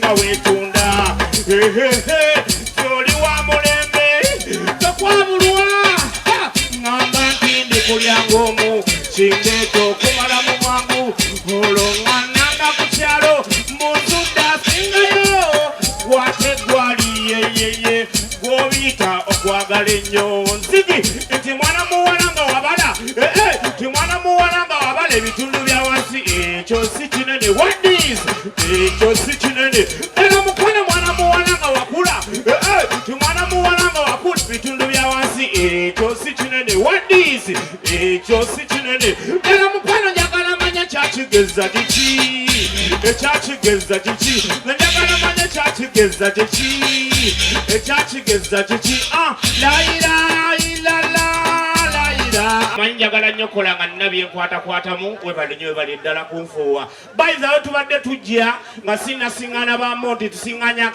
nga wetunda toli wa mulembe tokwabulwa ngamba nti ndi kulya ng'omu kindeeta okumala mu mwangu olwo ngannanga ku kyalo muzudde asingayo gwategwali yeyeye gw'obiyita okwagala ennyo nzigi nti mwana muwala nga wabala nti mwana muwala nga wabala ebitundu bya wansi ekyo si kinene wadis ekyo si kinene era mukono mwana muwala nga wakula nti mwana muwala nga wakula ebitundu bya wansi ekyo si kinene wadis ekyo si kinene era mukono njagala manya kyakigeza kiki ekyakigeza kiki njagala manya kyakigeza kiki ekyakigeza kiki manyi njagala nnyo kola nga nina byenkwatakwatamu webale nnyo webale ddala kunfuuwa bayizayo tubadde tujja nga sinasiŋŋana bammo nti tusiŋŋanya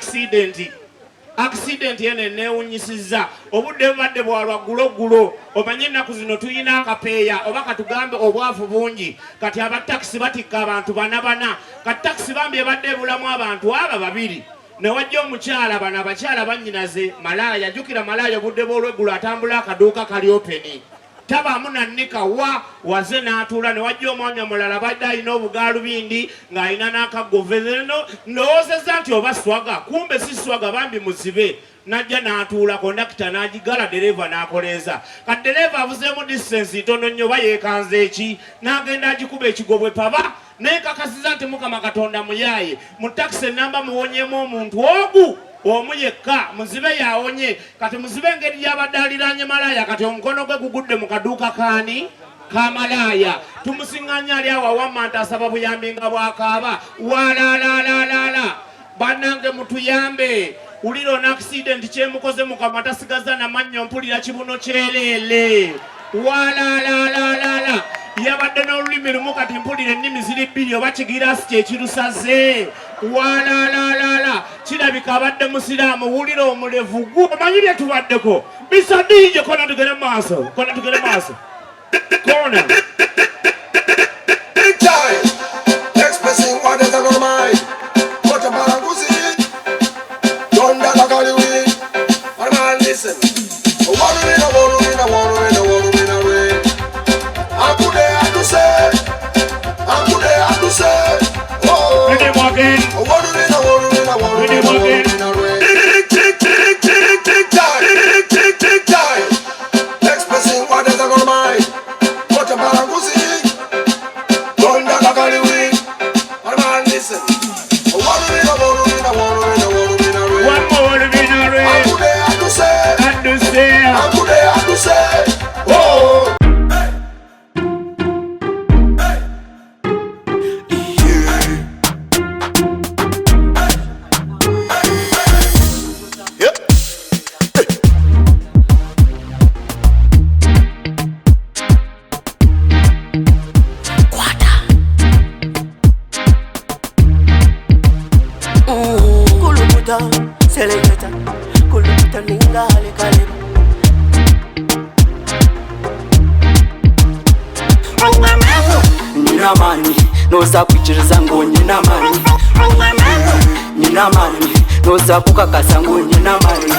accident yene neewunyisizza obudde bubadde bwa lwagguloggulo omanye ennaku zino tuyina akapeeya oba katugambe obwavu bungi kati abatakisi batikka abantu bana kati takisi bambi ebadde ebulamu abantu aba babiri newajja omukyala bano abakyala bannyinaze malaaya jjukira malaaya obudde bw'olweggulo atambula akaduuka kali openi tabaamu nannika waze n'atuula newajja omwanya mulala badde alina obugaalubindi ng'alina n'akagoveno ndowoozezza nti oba swaga kumbe si swaga bambi muzibe najja n'atuula kondakita n'agigala dereeva n'akoleeza kati dereeva avuzeemu distance ntono nnyo oba yeekanze eki n'agenda agikuba ekigobwe paba nekakasiza nti mukama katonda muyaaye mu takisi enamba muwonyemu omuntu ogu omu yekka muzibe yawonye kati muzibe engeri gyabadde aliraanye malaaya kati omukono gwe gugudde mu kaduuka kaani kamalaaya tumusiŋŋanya ali awawamma nti asaba buyambi nga bwakaaba walaalaalaalala bannange mutuyambe ulira on accident kyemukoze mukama tasigaza namannyo mpulira kibuno kyeleele walaalaalaalala yabadde n'olulimi lumu kati mpulira ennimi ziri bbiri oba kigirasi kyekirusaze walaalaalala kirabika abadde musiraamu wulira omulevu gwo omanyi bye tubaddeko bisadinje kona tugere maaso kona expressing what is on my mind. What a balanguzi. Don't that I call you in. My man, listen. I want to win a rain. I'm good there to say. Oh, I want to win a rain. Tick time. Expressing what is on my mind. What a balanguzi. Don't that I call you in. My man, listen. I want to win a rain. One more win a rain. I'm good there to say. I'm good there to say. Oh. Selecta, kuluta lingale kale. Nina mani, noza kuchiriza ngo nina mani. Nina mani, noza kukakasa ngo nina mani.